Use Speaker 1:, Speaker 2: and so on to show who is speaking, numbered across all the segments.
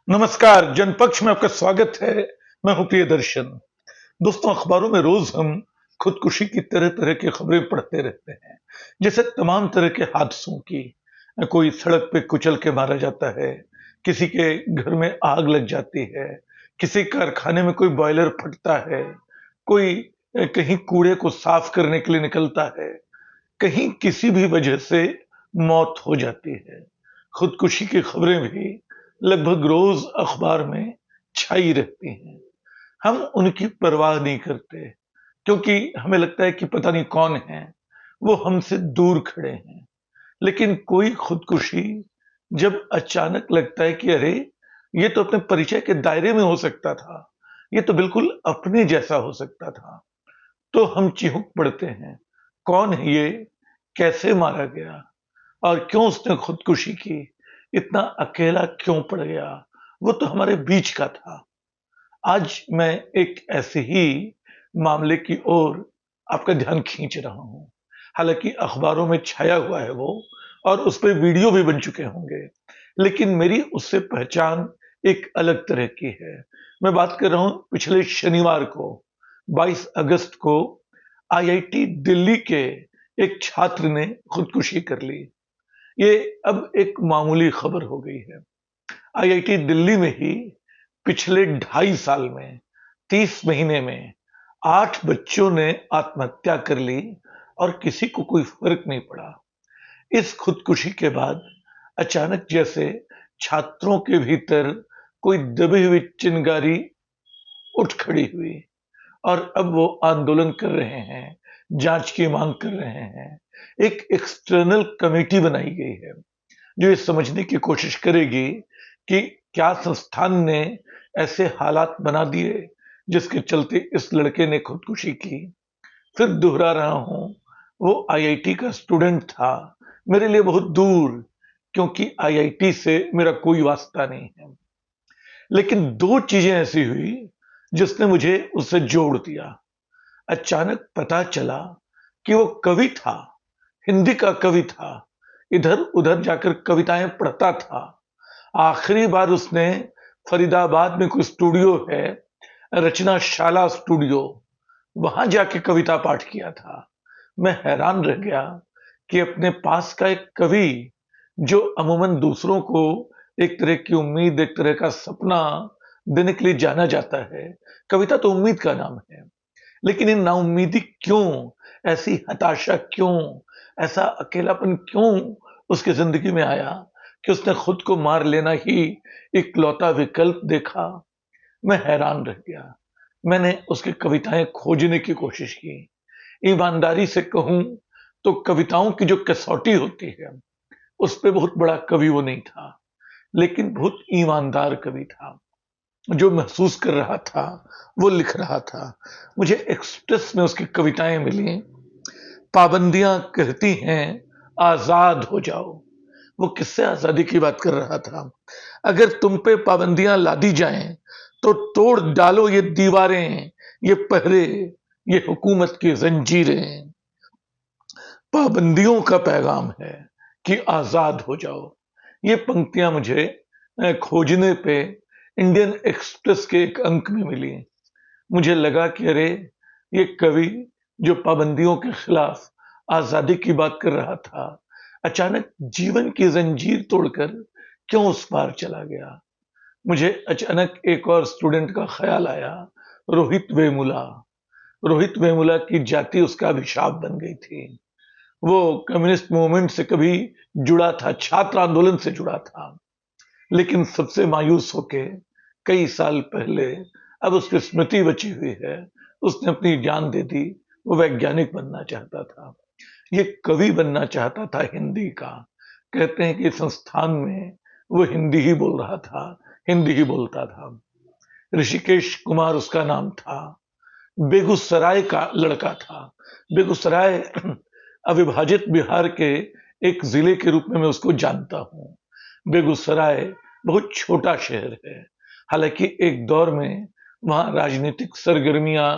Speaker 1: नमस्कार, जनपक्ष में आपका स्वागत है। मैं हूं प्रियदर्शन। दोस्तों, अखबारों में रोज हम खुदकुशी की तरह तरह की खबरें पढ़ते रहते हैं। जैसे तमाम तरह के हादसों की, कोई सड़क पे कुचल के मारा जाता है, किसी के घर में आग लग जाती है, किसी कारखाने में कोई बॉयलर फटता है, कोई कहीं कूड़े को साफ करने के लिए निकलता है, कहीं किसी भी वजह से मौत हो जाती है। खुदकुशी की खबरें भी लगभग रोज अखबार में छाई रहती हैं। हम उनकी परवाह नहीं करते क्योंकि हमें लगता है कि पता नहीं कौन है, वो हमसे दूर खड़े हैं। लेकिन कोई खुदकुशी जब अचानक लगता है कि अरे, ये तो अपने परिचय के दायरे में हो सकता था, ये तो बिल्कुल अपने जैसा हो सकता था, तो हम चिहुक पड़ते हैं। कौन है ये? कैसे मारा गया? और क्यों उसने खुदकुशी की? इतना अकेला क्यों पड़ गया? वो तो हमारे बीच का था। आज मैं एक ऐसे ही मामले की ओर आपका ध्यान खींच रहा हूं। हालांकि अखबारों में छाया हुआ है वो, और उस पे वीडियो भी बन चुके होंगे, लेकिन मेरी उससे पहचान एक अलग तरह की है। मैं बात कर रहा हूं पिछले शनिवार को, 22 अगस्त को आईआईटी दिल्ली के एक छात्र ने खुदकुशी कर ली। ये अब एक मामूली खबर हो गई है। आईआईटी दिल्ली में ही पिछले 2.5 साल में 30 महीने में 8 बच्चों ने आत्महत्या कर ली और किसी को कोई फर्क नहीं पड़ा। इस खुदकुशी के बाद अचानक जैसे छात्रों के भीतर कोई दबी हुई चिंगारी उठ खड़ी हुई, और अब वो आंदोलन कर रहे हैं, जांच की मांग कर रहे हैं। एक एक्सटर्नल कमेटी बनाई गई है जो ये समझने की कोशिश करेगी कि क्या संस्थान ने ऐसे हालात बना दिए जिसके चलते इस लड़के ने खुदकुशी की। फिर दोहरा रहा हूं, वो आईआईटी का स्टूडेंट था, मेरे लिए बहुत दूर, क्योंकि आईआईटी से मेरा कोई वास्ता नहीं है। लेकिन दो चीजें ऐसी हुई जिसने मुझे उससे जोड़ दिया। अचानक पता चला कि वो कवि था, हिंदी का कवि था, इधर उधर जाकर कविताएं पढ़ता था। आखिरी बार उसने फरीदाबाद में कोई स्टूडियो है, रचनाशाला स्टूडियो, वहां जाके कविता पाठ किया था। मैं हैरान रह गया कि अपने पास का एक कवि, जो अमूमन दूसरों को एक तरह की उम्मीद, एक तरह का सपना देने के लिए जाना जाता है, कविता तो उम्मीद का नाम है, लेकिन ये नाउम्मीदी क्यों, ऐसी हताशा क्यों, ऐसा अकेलापन क्यों उसकी जिंदगी में आया कि उसने खुद को मार लेना ही इकलौता विकल्प देखा। मैं हैरान रह गया। मैंने उसकी कविताएं खोजने की कोशिश की। ईमानदारी से कहूं तो कविताओं की जो कसौटी होती है, उस पे बहुत बड़ा कवि वो नहीं था, लेकिन बहुत ईमानदार कवि था। जो महसूस कर रहा था वो लिख रहा था। मुझे एक्सप्रेस में उसकी कविताएं मिली। पाबंदियां कहती हैं आजाद हो जाओ। वो किससे आजादी की बात कर रहा था? अगर तुम पे पाबंदियां लादी जाएं तो तोड़ डालो ये दीवारें, ये पहरे, ये हुकूमत की जंजीरें। पाबंदियों का पैगाम है कि आजाद हो जाओ। ये पंक्तियां मुझे खोजने पे इंडियन एक्सप्रेस के एक अंक में मिली। मुझे लगा कि अरे, ये कवि जो पाबंदियों के खिलाफ आजादी की बात कर रहा था, अचानक जीवन की जंजीर तोड़कर क्यों उस पार चला गया। मुझे अचानक एक और स्टूडेंट का ख्याल आया, रोहित वेमुला। रोहित वेमुला की जाति उसका अभिशाप बन गई थी। वो कम्युनिस्ट मूवमेंट से कभी जुड़ा था, छात्र आंदोलन से जुड़ा था, लेकिन सबसे मायूस होके कई साल पहले, अब उसकी स्मृति बची हुई है, उसने अपनी जान दे दी। वो वैज्ञानिक बनना चाहता था, ये कवि बनना चाहता था हिंदी का। कहते हैं कि संस्थान में वो हिंदी ही बोल रहा था, हिंदी ही बोलता था। ऋषिकेश कुमार उसका नाम था, बेगूसराय का लड़का था। बेगूसराय अविभाजित बिहार के एक जिले के रूप में मैं उसको जानता हूं। बेगूसराय बहुत छोटा शहर है, हालांकि एक दौर में वहां राजनीतिक सरगर्मियां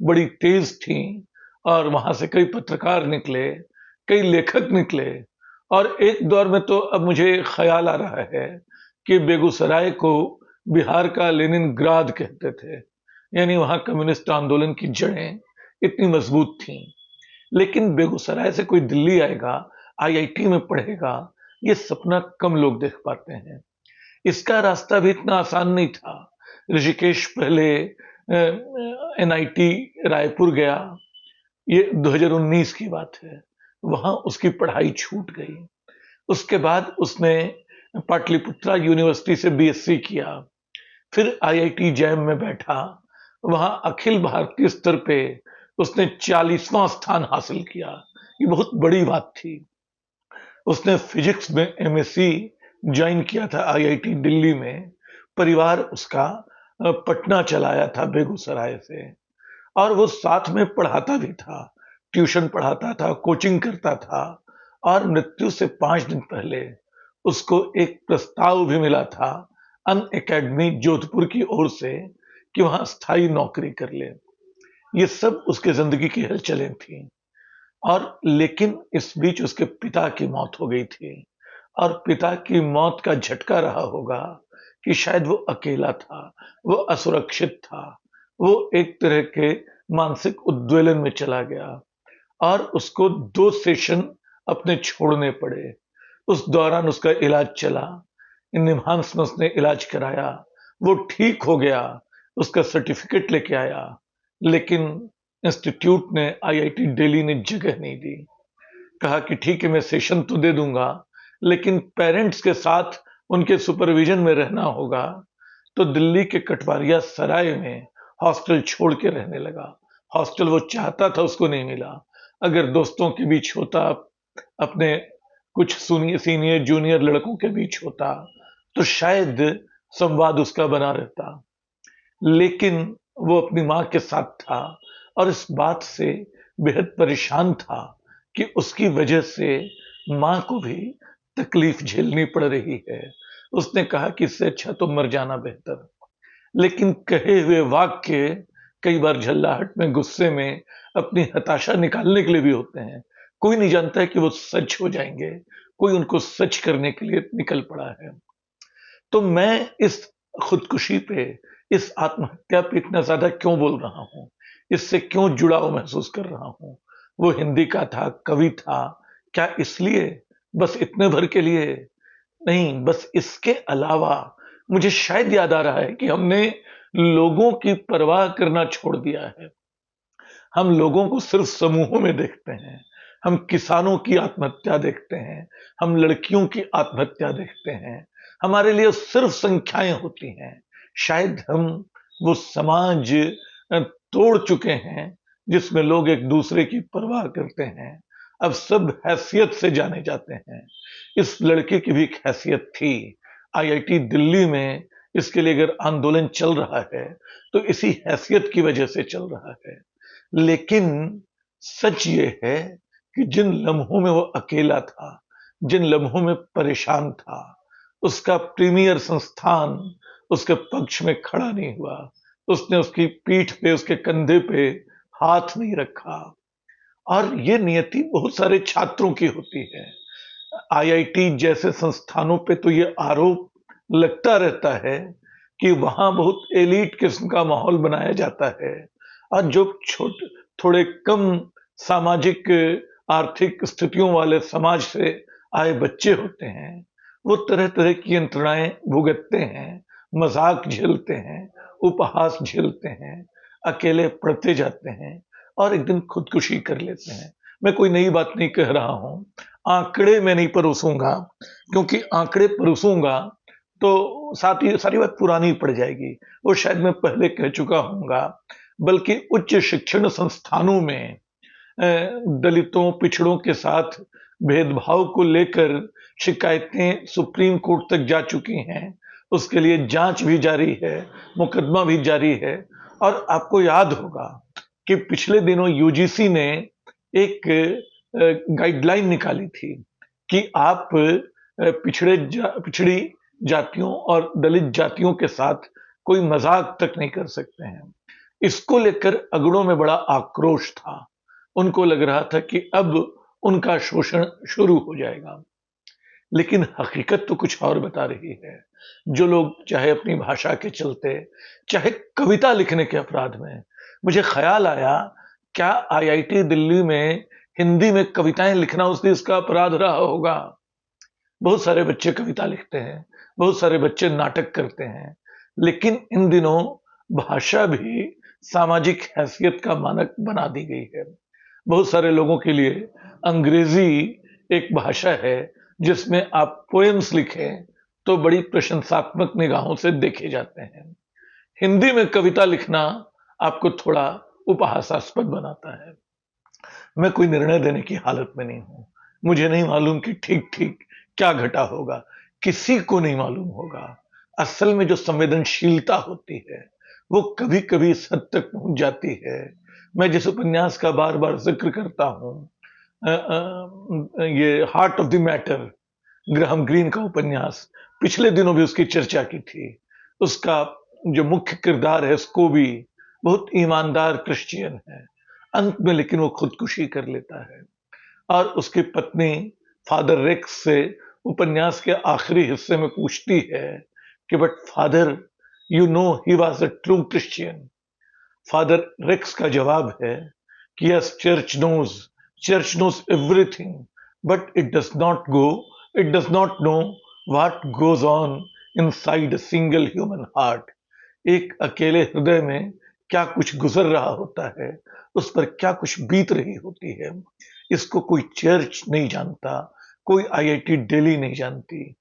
Speaker 1: बड़ी तेज थीं, और वहां से कई पत्रकार निकले, कई लेखक निकले, और एक दौर में तो अब मुझे ख्याल आ रहा है कि बेगूसराय को बिहार का लेनिनग्राद कहते थे, यानी वहां कम्युनिस्ट आंदोलन की जड़ें इतनी मजबूत थीं। लेकिन बेगूसराय से कोई दिल्ली आएगा, आईआईटी में पढ़ेगा, ये सपना कम लोग देख पाते हैं। इसका रास्ता भी इतना आसान नहीं था। ऋषिकेश पहले एनआईटी रायपुर गया, ये 2019 की बात है। वहां उसकी पढ़ाई छूट गई। उसके बाद उसने पाटलिपुत्रा यूनिवर्सिटी से बीएससी किया, फिर आईआईटी जैम में बैठा। वहां अखिल भारतीय स्तर पे उसने 40वां स्थान हासिल किया। ये बहुत बड़ी बात थी। उसने फिजिक्स में एमएससी ज्वाइन किया था आईआईटी दिल्ली में। परिवार उसका पटना चलाया था बेगूसराय से, और वो साथ में पढ़ाता भी था, ट्यूशन पढ़ाता था, कोचिंग करता था। और मृत्यु से 5 दिन पहले उसको एक प्रस्ताव भी मिला था अन एकेडमी जोधपुर की ओर से कि वहां स्थायी नौकरी कर ले। ये सब उसके जिंदगी की हलचलें थी। और लेकिन इस बीच उसके पिता की मौत हो गई थी, और पिता की मौत का झटका रहा होगा कि शायद वो अकेला था, वो असुरक्षित था, वो एक तरह के मानसिक उद्वेलन में चला गया, और उसको 2 सेशन अपने छोड़ने पड़े। उस दौरान उसका इलाज चला, निम्हांस में उसने इलाज कराया, वो ठीक हो गया, उसका सर्टिफिकेट लेके आया। लेकिन इंस्टीट्यूट ने, आईआईटी दिल्ली ने जगह नहीं दी। कहा कि ठीक है, मैं सेशन तो दे दूंगा, लेकिन पेरेंट्स के साथ उनके सुपरविजन में रहना होगा। तो दिल्ली के कटवारिया सराय में हॉस्टल छोड़ के रहने लगा। हॉस्टल वो चाहता था, उसको नहीं मिला। अगर दोस्तों के बीच होता, अपने कुछ सीनियर जूनियर लड़कों के बीच होता, तो शायद संवाद उसका बना रहता। लेकिन वो अपनी मां के साथ था, और इस बात से बेहद परेशान था कि उसकी वजह से मां को भी तकलीफ झेलनी पड़ रही है। उसने कहा कि इससे अच्छा तो मर जाना बेहतर। लेकिन कहे हुए वाक्य कई बार झल्लाहट में, गुस्से में, अपनी हताशा निकालने के लिए भी होते हैं। कोई नहीं जानता है कि वो सच हो जाएंगे। कोई उनको सच करने के लिए निकल पड़ा है। तो मैं इस खुदकुशी पे, इस आत्महत्या पे इतना ज्यादा क्यों बोल रहा हूं, इससे क्यों जुड़ाव महसूस कर रहा हूं? वो हिंदी का था, कवि था, क्या इसलिए? बस इतने भर के लिए? नहीं, बस इसके अलावा मुझे शायद याद आ रहा है कि हमने लोगों की परवाह करना छोड़ दिया है। हम लोगों को सिर्फ समूहों में देखते हैं। हम किसानों की आत्महत्या देखते हैं, हम लड़कियों की आत्महत्या देखते हैं। हमारे लिए सिर्फ संख्याएं होती हैं। शायद हम वो समाज तोड़ चुके हैं जिसमें लोग एक दूसरे की परवाह करते हैं। अब सब हैसियत से जाने जाते हैं। इस लड़के की भी एक हैसियत थी। आईआईटी दिल्ली में इसके लिए अगर आंदोलन चल रहा है तो इसी हैसियत की वजह से चल रहा है। लेकिन सच ये है कि जिन लम्हों में वो अकेला था, जिन लम्हों में परेशान था, उसका प्रीमियर संस्थान उसके पक्ष में खड़ा नहीं हुआ। उसने उसकी पीठ पे, उसके कंधे पे हाथ नहीं रखा। और ये नियति बहुत सारे छात्रों की होती है। आईआईटी जैसे संस्थानों पे तो ये आरोप लगता रहता है कि वहां बहुत एलीट किस्म का माहौल बनाया जाता है, और जो थोड़े कम सामाजिक आर्थिक स्थितियों वाले समाज से आए बच्चे होते हैं, वो तरह तरह की यंत्रणाएं भुगतते हैं, मजाक झेलते हैं, उपहास झेलते हैं, अकेले पढ़ते जाते हैं, और एक दिन खुदकुशी कर लेते हैं। मैं कोई नई बात नहीं कह रहा हूं, आंकड़े में नहीं परोसूंगा, क्योंकि आंकड़े परोसूंगा तो सारी बात पुरानी पड़ जाएगी। वो शायद मैं पहले कह चुका हूंगा। बल्कि उच्च शिक्षण संस्थानों में दलितों, पिछड़ों के साथ भेदभाव को लेकर शिकायतें सुप्रीम कोर्ट तक जा चुकी हैं। उसके लिए जांच भी जारी है, मुकदमा भी जारी है। और आपको याद होगा कि पिछले दिनों यूजीसी ने एक गाइडलाइन निकाली थी कि आप पिछड़ी जातियों और दलित जातियों के साथ कोई मजाक तक नहीं कर सकते हैं। इसको लेकर अगड़ों में बड़ा आक्रोश था। उनको लग रहा था कि अब उनका शोषण शुरू हो जाएगा। लेकिन हकीकत तो कुछ और बता रही है। जो लोग चाहे अपनी भाषा के चलते, चाहे कविता लिखने के अपराध में, मुझे ख्याल आया, क्या आईआईटी दिल्ली में हिंदी में कविताएं लिखना उस दिन इसका अपराध रहा होगा? बहुत सारे बच्चे कविता लिखते हैं, बहुत सारे बच्चे नाटक करते हैं, लेकिन इन दिनों भाषा भी सामाजिक हैसियत का मानक बना दी गई है। बहुत सारे लोगों के लिए अंग्रेजी एक भाषा है जिसमें आप पोएम्स लिखें तो बड़ी प्रशंसात्मक निगाहों से देखे जाते हैं। हिंदी में कविता लिखना आपको थोड़ा उपहासास्पद बनाता है। मैं कोई निर्णय देने की हालत में नहीं हूं। मुझे नहीं मालूम कि ठीक ठीक क्या घटा होगा, किसी को नहीं मालूम होगा। असल में जो संवेदनशीलता होती है वो कभी कभी इस हद तक पहुंच जाती है। मैं जिस उपन्यास का बार बार जिक्र करता हूं, ये heart of the matter, Graham green का उपन्यास, पिछले दिनों भी उसकी चर्चा की थी। उसका जो मुख्य किरदार है स्कोबी, बहुत ईमानदार क्रिश्चियन है, अंत में लेकिन वो खुदकुशी कर लेता है। और उसकी पत्नी फादर रेक्स से उपन्यास के आखिरी हिस्से में पूछती है कि but father, you know he was a true Christian. Father Rex का जवाब है कि yes, church knows everything, but it does not know what goes on inside a single human heart. एक अकेले हृदय में क्या कुछ गुजर रहा होता है, उस पर क्या कुछ बीत रही होती है, इसको कोई चर्च नहीं जानता, कोई आईआईटी दिल्ली नहीं जानती।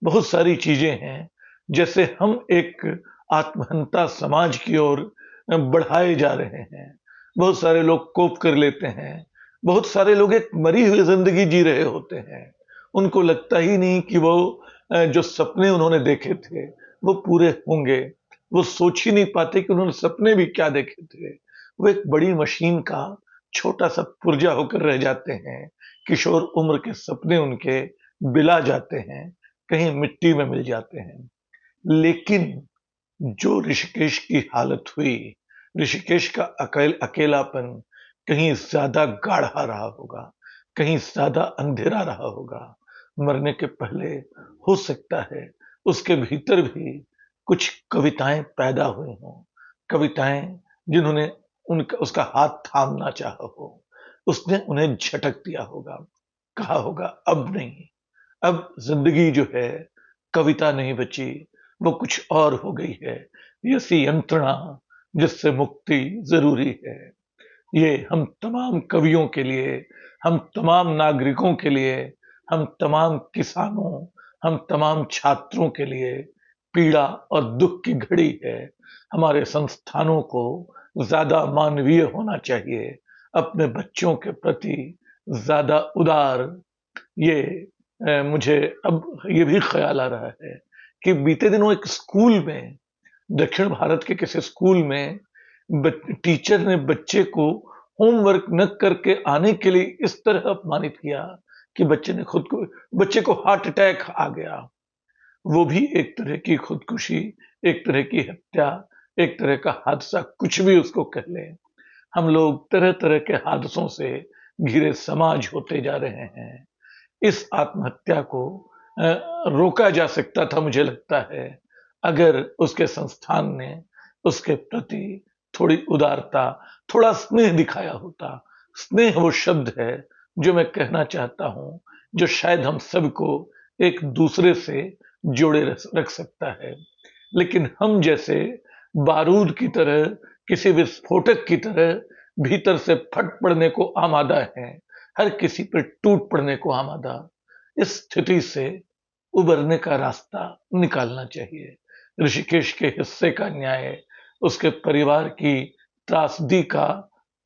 Speaker 1: बहुत सारी चीजें हैं, जैसे हम एक आत्महंता समाज की ओर बढ़ाए जा रहे हैं। बहुत सारे लोग कोप कर लेते हैं, बहुत सारे लोग एक मरी हुई जिंदगी जी रहे होते हैं। उनको लगता ही नहीं कि वो जो सपने उन्होंने देखे थे वो पूरे होंगे। वो सोच ही नहीं पाते कि उन्होंने सपने भी क्या देखे थे। वो एक बड़ी मशीन का छोटा सा पुर्जा होकर रह जाते हैं। किशोर उम्र के सपने उनके बिला जाते हैं, कहीं मिट्टी में मिल जाते हैं। लेकिन जो ऋषिकेश की हालत हुई, ऋषिकेश का अकेलापन कहीं ज्यादा गाढ़ा रहा होगा, कहीं ज्यादा अंधेरा रहा होगा। मरने के पहले हो सकता है उसके भीतर भी कुछ कविताएं पैदा हुई हों, कविताएं जिन्होंने उनका उसका हाथ थामना चाहा हो, उसने उन्हें झटक दिया होगा, कहा होगा अब नहीं, अब जिंदगी जो है कविता नहीं बची, वो कुछ और हो गई है। ये ऐसी यंत्रणा जिससे मुक्ति जरूरी है। ये हम तमाम कवियों के लिए, हम तमाम नागरिकों के लिए, हम तमाम किसानों, हम तमाम छात्रों के लिए पीड़ा और दुख की घड़ी है। हमारे संस्थानों को ज्यादा मानवीय होना चाहिए, अपने बच्चों के प्रति ज्यादा उदार। ये मुझे अब ये भी ख्याल आ रहा है कि बीते दिनों एक स्कूल में, दक्षिण भारत के किसी स्कूल में टीचर ने बच्चे को होमवर्क न करके आने के लिए इस तरह अपमानित किया कि बच्चे को हार्ट अटैक आ गया। वो भी एक तरह की खुदकुशी, एक तरह की हत्या, एक तरह का हादसा, कुछ भी उसको कह लें। हम लोग तरह तरह के हादसों से घिरे समाज होते जा रहे हैं। इस आत्महत्या को रोका जा सकता था, मुझे लगता है, अगर उसके संस्थान ने उसके प्रति थोड़ी उदारता, थोड़ा स्नेह दिखाया होता। स्नेह वो शब्द है जो मैं कहना चाहता हूं, जो शायद हम सबको एक दूसरे से जोड़े रख सकता है। लेकिन हम जैसे बारूद की तरह, किसी विस्फोटक की तरह भीतर से फट पड़ने को आमादा हैं, हर किसी पर टूट पड़ने को आमादा। इस स्थिति से उबरने का रास्ता निकालना चाहिए। ऋषिकेश के हिस्से का न्याय, उसके परिवार की त्रासदी का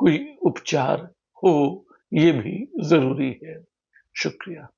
Speaker 1: कोई उपचार हो, ये भी जरूरी है। शुक्रिया।